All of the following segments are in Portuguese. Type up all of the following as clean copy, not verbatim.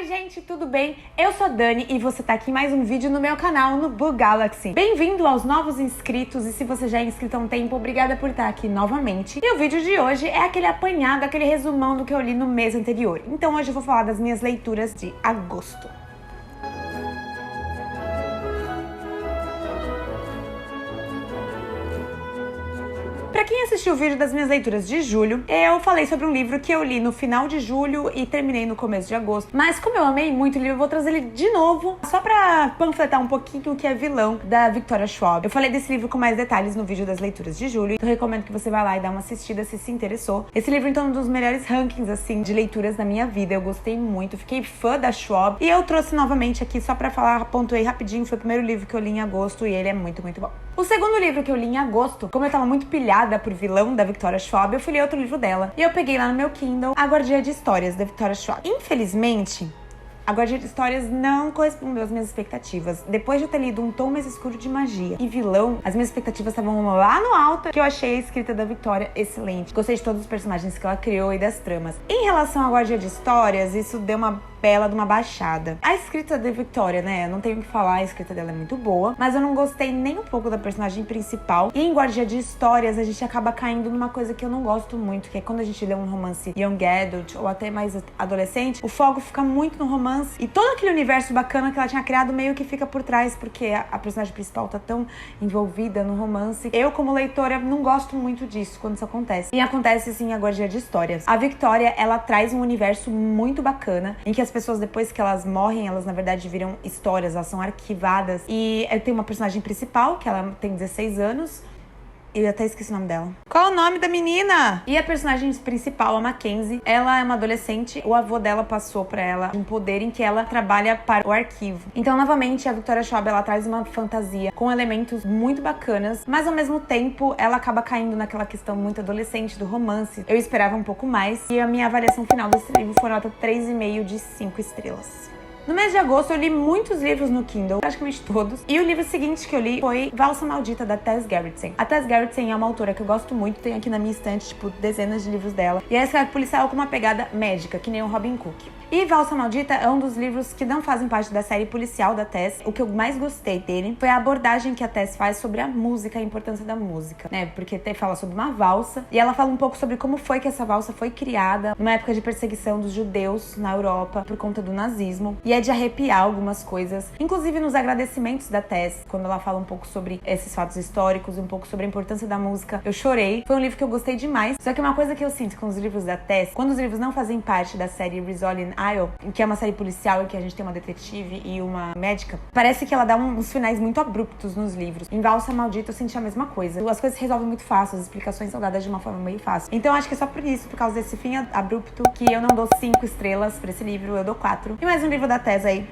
Oi gente, tudo bem? Eu sou a Dani e você tá aqui em mais um vídeo no meu canal, no Book Galaxy. Bem-vindo aos novos inscritos e se você já é inscrito há um tempo, obrigada por estar aqui novamente. E o vídeo de hoje é aquele apanhado, aquele resumão do que eu li no mês anterior. Então hoje eu vou falar das minhas leituras de agosto. Pra quem assistiu o vídeo das minhas leituras de julho, eu falei sobre um livro que eu li no final de julho e terminei no começo de agosto. Mas como eu amei muito o livro, eu vou trazer ele de novo, só pra panfletar um pouquinho o que é Vilão, da Victoria Schwab. Eu falei desse livro com mais detalhes no vídeo das leituras de julho, então eu recomendo que você vá lá e dá uma assistida se interessou. Esse livro, então, é um dos melhores rankings, assim, de leituras da minha vida. Eu gostei muito, fiquei fã da Schwab. E eu trouxe novamente aqui, só pra falar, pontuei rapidinho, foi o primeiro livro que eu li em agosto e ele é muito, muito bom. O segundo livro que eu li em agosto, como eu tava muito pilhada por Vilão, da Victoria Schwab, eu fui ler outro livro dela. E eu peguei lá no meu Kindle A Guardiã de Histórias, da Victoria Schwab. Infelizmente, A Guardiã de Histórias não correspondeu às minhas expectativas. Depois de eu ter lido Um Tom Mais Escuro de Magia e Vilão, as minhas expectativas estavam lá no alto, que eu achei a escrita da Victoria excelente. Gostei de todos os personagens que ela criou e das tramas. Em relação à Guardiã de Histórias, isso deu uma bela de uma baixada. A escrita da Victoria, né, eu não tenho o que falar, a escrita dela é muito boa, mas eu não gostei nem um pouco da personagem principal. E em Guardiã de Histórias, a gente acaba caindo numa coisa que eu não gosto muito, que é quando a gente lê um romance young adult ou até mais adolescente, o foco fica muito no romance e todo aquele universo bacana que ela tinha criado meio que fica por trás, porque a personagem principal tá tão envolvida no romance. Eu, como leitora, não gosto muito disso quando isso acontece. E acontece, sim, a Guardiã de Histórias. A Victoria, ela traz um universo muito bacana, em que as pessoas, depois que elas morrem, elas na verdade viram histórias, elas são arquivadas. E tem uma personagem principal, que ela tem 16 anos. Eu até esqueci o nome dela. Qual o nome da menina? E a personagem principal, a Mackenzie, ela é uma adolescente. O avô dela passou pra ela um poder em que ela trabalha para o arquivo. Então, novamente, a Victoria Schwab, ela traz uma fantasia com elementos muito bacanas, mas ao mesmo tempo, ela acaba caindo naquela questão muito adolescente do romance. Eu esperava um pouco mais. E a minha avaliação final desse livro foi nota 3,5 de 5 estrelas. No mês de agosto, eu li muitos livros no Kindle, praticamente todos. E o livro seguinte que eu li foi Valsa Maldita, da Tess Gerritsen. A Tess Gerritsen é uma autora que eu gosto muito, tem aqui na minha estante, tipo, dezenas de livros dela. E ela escreve policial com uma pegada médica, que nem o Robin Cook. E Valsa Maldita é um dos livros que não fazem parte da série policial da Tess. O que eu mais gostei dele foi a abordagem que a Tess faz sobre a música, a importância da música, né? Porque fala sobre uma valsa e ela fala um pouco sobre como foi que essa valsa foi criada numa época de perseguição dos judeus na Europa por conta do nazismo. E é de arrepiar algumas coisas, inclusive nos agradecimentos da Tess, quando ela fala um pouco sobre esses fatos históricos, um pouco sobre a importância da música. Eu chorei. Foi um livro que eu gostei demais. Só que uma coisa que eu sinto com os livros da Tess, quando os livros não fazem parte da série Rizzoli Isle, que é uma série policial em que a gente tem uma detetive e uma médica, parece que ela dá uns finais muito abruptos nos livros. Em Valsa Maldita eu senti a mesma coisa. As coisas se resolvem muito fácil, as explicações são dadas de uma forma meio fácil. Então acho que é só por isso, por causa desse fim abrupto, que eu não dou 5 estrelas pra esse livro, eu dou 4. E mais um livro da Tess aí,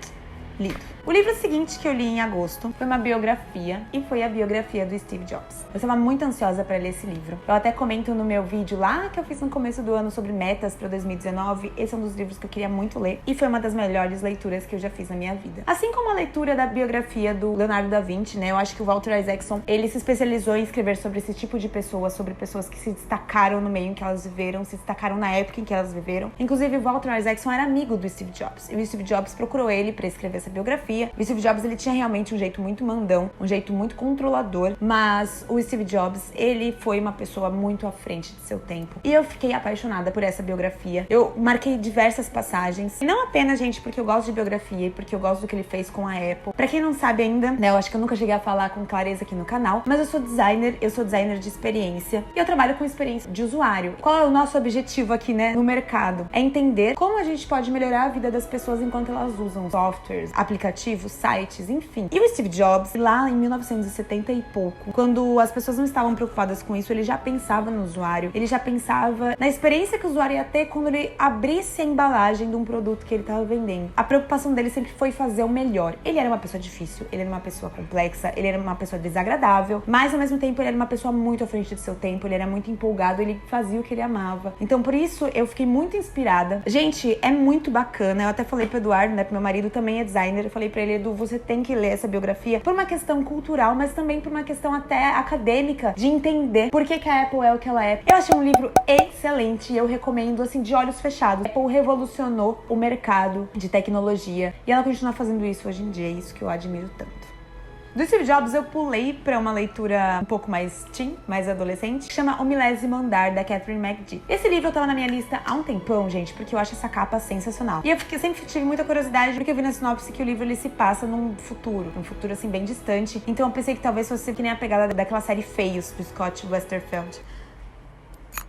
lido. O livro seguinte que eu li em agosto foi uma biografia, e foi a biografia do Steve Jobs. Eu estava muito ansiosa para ler esse livro. Eu até comento no meu vídeo lá que eu fiz no começo do ano sobre metas para 2019. Esse é um dos livros que eu queria muito ler e foi uma das melhores leituras que eu já fiz na minha vida. Assim como a leitura da biografia do Leonardo da Vinci, né? Eu acho que o Walter Isaacson, ele se especializou em escrever sobre esse tipo de pessoas, sobre pessoas que se destacaram no meio em que elas viveram, se destacaram na época em que elas viveram. Inclusive, o Walter Isaacson era amigo do Steve Jobs. E o Steve Jobs procurou ele para escrever essa biografia. O Steve Jobs, ele tinha realmente um jeito muito mandão, um jeito muito controlador, mas o Steve Jobs, ele foi uma pessoa muito à frente de seu tempo. E eu fiquei apaixonada por essa biografia. Eu marquei diversas passagens, e não apenas, gente, porque eu gosto de biografia e porque eu gosto do que ele fez com a Apple. Pra quem não sabe ainda, né, eu acho que eu nunca cheguei a falar com clareza aqui no canal, mas eu sou designer de experiência, e eu trabalho com experiência de usuário. Qual é o nosso objetivo aqui, né, no mercado? É entender como a gente pode melhorar a vida das pessoas enquanto elas usam softwares, aplicativos, sites, enfim. E o Steve Jobs, lá em 1970 e pouco, quando as pessoas não estavam preocupadas com isso, ele já pensava no usuário, ele já pensava na experiência que o usuário ia ter quando ele abrisse a embalagem de um produto que ele estava vendendo. A preocupação dele sempre foi fazer o melhor. Ele era uma pessoa difícil, ele era uma pessoa complexa, ele era uma pessoa desagradável, mas ao mesmo tempo ele era uma pessoa muito à frente do seu tempo, ele era muito empolgado, ele fazia o que ele amava. Então por isso eu fiquei muito inspirada. Gente, é muito bacana, eu até falei pro Eduardo, né, pro meu marido, também é designer, designer. Eu falei pra ele, Edu, você tem que ler essa biografia por uma questão cultural, mas também por uma questão até acadêmica, de entender por que a Apple é o que ela é. Eu achei um livro excelente e eu recomendo, assim, de olhos fechados. A Apple revolucionou o mercado de tecnologia e ela continua fazendo isso hoje em dia, é isso que eu admiro tanto. Do Steve Jobs eu pulei pra uma leitura um pouco mais teen, mais adolescente, que chama O Milésimo Andar, da Katharine McGee. Esse livro eu tava na minha lista há um tempão, gente, porque eu acho essa capa sensacional. E eu sempre tive muita curiosidade, porque eu vi na sinopse que o livro ele se passa num futuro assim bem distante. Então eu pensei que talvez fosse que nem a pegada daquela série Feios, do Scott Westerfeld,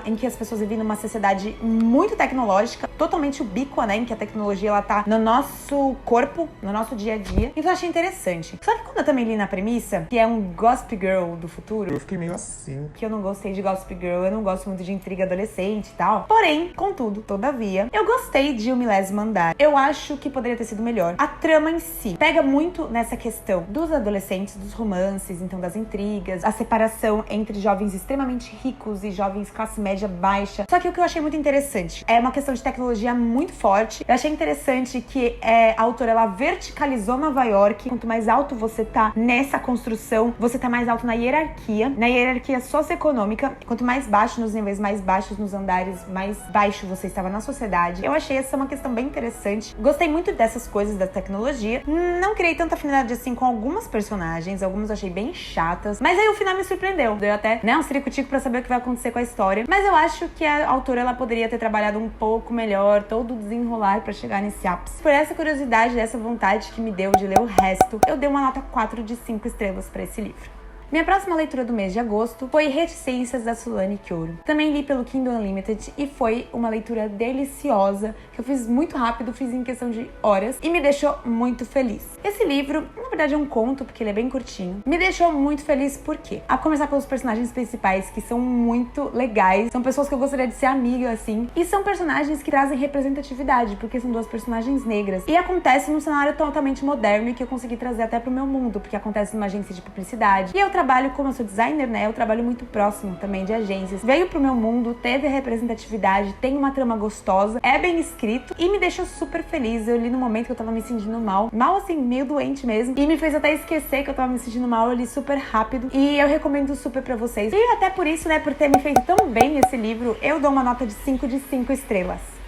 em que as pessoas vivem numa sociedade muito tecnológica, totalmente ubíqua, né? Em que a tecnologia, ela tá no nosso corpo, no nosso dia a dia. Então eu achei interessante. Só que quando eu também li na premissa, que é um Gossip Girl do futuro, eu fiquei meio assim. Que eu não gostei de Gossip Girl, eu não gosto muito de intriga adolescente e tal. Porém, contudo, todavia, eu gostei de O Milésimo Andar. Eu acho que poderia ter sido melhor. A trama em si pega muito nessa questão dos adolescentes, dos romances, então das intrigas, a separação entre jovens extremamente ricos e jovens classe média baixa. Só que o que eu achei muito interessante é uma questão de tecnologia muito forte. Eu achei interessante que a autora, ela verticalizou Nova York. Quanto mais alto você tá nessa construção, você tá mais alto na hierarquia socioeconômica. Quanto mais baixo, nos níveis mais baixos, nos andares mais baixo você estava na sociedade. Eu achei essa uma questão bem interessante. Gostei muito dessas coisas da tecnologia. Não criei tanta afinidade assim com algumas personagens. Algumas eu achei bem chatas. Mas aí o final me surpreendeu. Deu até, né, um ciricutico pra saber o que vai acontecer com a história. Mas eu acho que a autora, ela poderia ter trabalhado um pouco melhor todo o desenrolar pra chegar nesse ápice. Por essa curiosidade, essa vontade que me deu de ler o resto, eu dei uma nota 4 de 5 estrelas pra esse livro. Minha próxima leitura do mês de agosto foi Reticências, da Sulane Queiro. Também li pelo Kindle Unlimited e foi uma leitura deliciosa, que eu fiz muito rápido, fiz em questão de horas e me deixou muito feliz. Esse livro, na verdade é um conto, porque ele é bem curtinho, me deixou muito feliz por quê? A começar pelos personagens principais, que são muito legais, são pessoas que eu gostaria de ser amiga, assim, e são personagens que trazem representatividade, porque são duas personagens negras. E acontece num cenário totalmente moderno e que eu consegui trazer até pro meu mundo, porque acontece numa agência de publicidade. E eu trabalho, como eu sou designer, né, eu trabalho muito próximo também de agências. Veio pro meu mundo, teve a representatividade, tem uma trama gostosa, é bem escrito e me deixou super feliz. Eu li no momento que eu tava me sentindo mal assim, meio doente mesmo, e me fez até esquecer que eu tava me sentindo mal. Eu li super rápido e eu recomendo super pra vocês. E até por isso, né, por ter me feito tão bem esse livro, eu dou uma nota de 5 de 5 estrelas.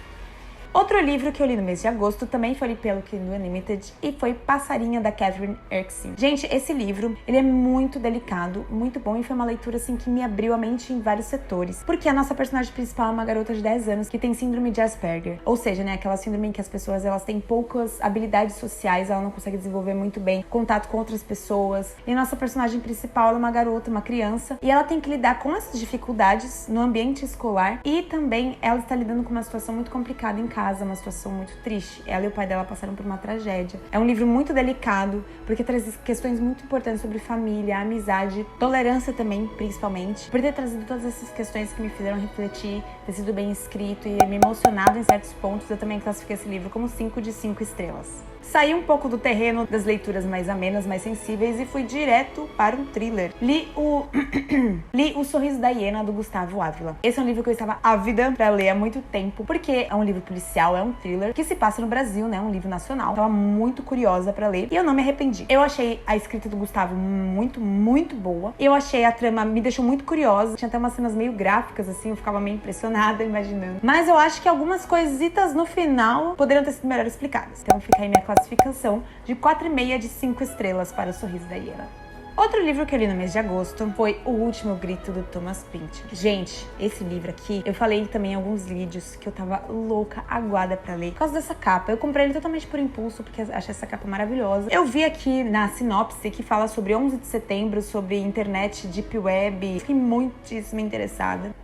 Outro livro que eu li no mês de agosto também foi pelo Kindle Unlimited e foi Passarinha, da Catherine Erskine. Gente, esse livro, ele é muito delicado, muito bom e foi uma leitura, assim, que me abriu a mente em vários setores. Porque a nossa personagem principal é uma garota de 10 anos que tem síndrome de Asperger. Ou seja, né, aquela síndrome em que as pessoas, elas têm poucas habilidades sociais, ela não consegue desenvolver muito bem contato com outras pessoas. E a nossa personagem principal, ela é uma garota, uma criança, e ela tem que lidar com essas dificuldades no ambiente escolar e também ela está lidando com uma situação muito complicada em casa, uma situação muito triste. Ela e o pai dela passaram por uma tragédia. É um livro muito delicado, porque traz questões muito importantes sobre família, amizade, tolerância também, principalmente. Por ter trazido todas essas questões que me fizeram refletir, ter sido bem escrito e me emocionado em certos pontos, eu também classifiquei esse livro como 5 de 5 estrelas. Saí um pouco do terreno das leituras mais amenas, mais sensíveis e fui direto para um thriller. Li O Sorriso da Hiena, do Gustavo Ávila. Esse é um livro que eu estava ávida pra ler há muito tempo, porque é um livro policial, é um thriller que se passa no Brasil, né? Um livro nacional. Tava muito curiosa pra ler e eu não me arrependi. Eu achei a escrita do Gustavo muito, muito boa. Eu achei a trama, me deixou muito curiosa. Tinha até umas cenas meio gráficas, assim, eu ficava meio impressionada imaginando. Mas eu acho que algumas coisitas no final poderiam ter sido melhor explicadas. Então fica aí minha classificação de 4,5 de 5 estrelas para O Sorriso da Hiena. Outro livro que eu li no mês de agosto foi O Último Grito, do Thomas Pynchon. Gente, esse livro aqui, eu falei também em alguns vídeos que eu tava louca, aguada pra ler, por causa dessa capa. Eu comprei ele totalmente por impulso, porque achei essa capa maravilhosa. Eu vi aqui na sinopse que fala sobre 11 de setembro, sobre internet, deep web. Fiquei muitíssimo interessada.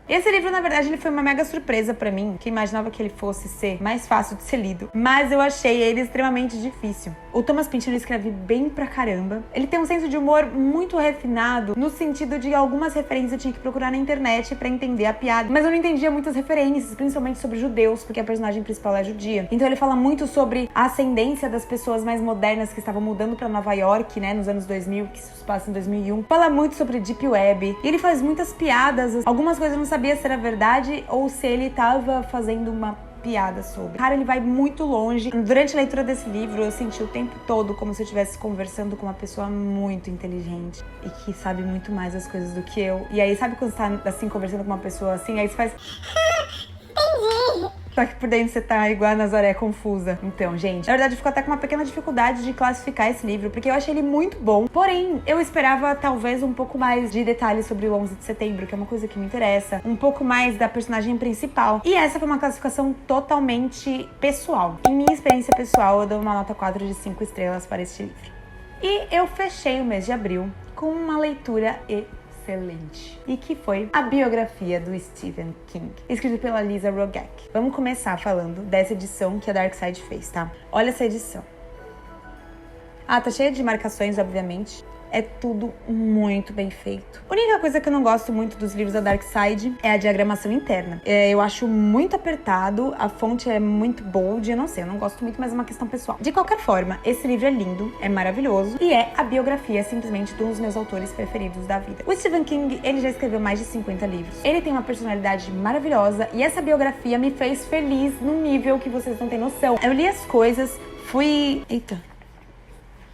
Esse livro, na verdade, ele foi uma mega surpresa pra mim, que imaginava que ele fosse ser mais fácil de ser lido, mas eu achei ele extremamente difícil. O Thomas Pynchon, ele escreve bem pra caramba. Ele tem um senso de humor muito refinado, no sentido de algumas referências eu tinha que procurar na internet pra entender a piada, mas eu não entendia muitas referências, principalmente sobre judeus, porque a personagem principal é judia. Então ele fala muito sobre a ascendência das pessoas mais modernas que estavam mudando pra Nova York, né, nos anos 2000, que se passa em 2001. Fala muito sobre deep web, e ele faz muitas piadas, algumas coisas eu não sabia se era verdade ou se ele tava fazendo uma piada sobre. Cara, ele vai muito longe. Durante a leitura desse livro, eu senti o tempo todo como se eu estivesse conversando com uma pessoa muito inteligente e que sabe muito mais as coisas do que eu. E aí, sabe quando você tá assim, conversando com uma pessoa assim, aí você faz... Entendi. Só que por dentro você tá igual a Nazaré, confusa. Então, gente, na verdade eu fico até com uma pequena dificuldade de classificar esse livro, porque eu achei ele muito bom. Porém, eu esperava talvez um pouco mais de detalhes sobre o 11 de setembro, que é uma coisa que me interessa. Um pouco mais da personagem principal. E essa foi uma classificação totalmente pessoal. Em minha experiência pessoal, eu dou uma nota 4 de 5 estrelas para este livro. E eu fechei o mês de abril com uma leitura excelente, e que foi a biografia do Stephen King, escrita pela Lisa Rogack. Vamos começar falando dessa edição que a Darkside fez, tá? Olha essa edição. Ah, tá cheia de marcações, obviamente. É tudo muito bem feito. A única coisa que eu não gosto muito dos livros da Darkside é a diagramação interna. Eu acho muito apertado, a fonte é muito bold, eu não sei, eu não gosto muito, mas é uma questão pessoal. De qualquer forma, esse livro é lindo, é maravilhoso e é a biografia simplesmente de um dos meus autores preferidos da vida. O Stephen King, ele já escreveu mais de 50 livros. Ele tem uma personalidade maravilhosa e essa biografia me fez feliz num nível que vocês não têm noção. Eu li as coisas, fui... Eita.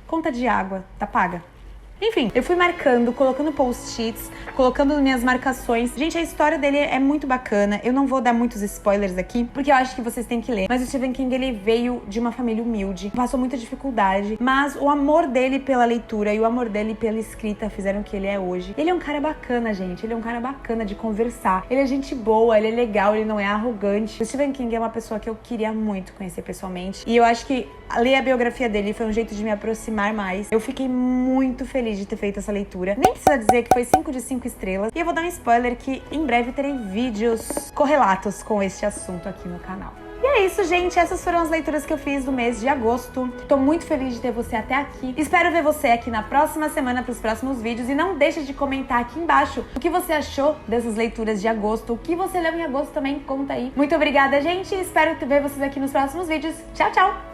Conta de água, tá paga? Enfim, eu fui marcando, colocando post-its, colocando minhas marcações. Gente, a história dele é muito bacana. Eu não vou dar muitos spoilers aqui, porque eu acho que vocês têm que ler. Mas o Stephen King, ele veio de uma família humilde, passou muita dificuldade, mas o amor dele pela leitura e o amor dele pela escrita fizeram o que ele é hoje. Ele é um cara bacana, gente. Ele é um cara bacana de conversar. Ele é gente boa, ele é legal, ele não é arrogante. O Stephen King é uma pessoa que eu queria muito conhecer pessoalmente. E eu acho que ler a biografia dele foi um jeito de me aproximar mais. Eu fiquei muito feliz de ter feito essa leitura. Nem precisa dizer que foi 5 de 5 estrelas. E eu vou dar um spoiler que em breve terei vídeos correlatos com este assunto aqui no canal. E é isso, gente. Essas foram as leituras que eu fiz do mês de agosto. Tô muito feliz de ter você até aqui. Espero ver você aqui na próxima semana para os próximos vídeos. E não deixe de comentar aqui embaixo o que você achou dessas leituras de agosto. O que você leu em agosto também, conta aí. Muito obrigada, gente. Espero ver vocês aqui nos próximos vídeos. Tchau, tchau!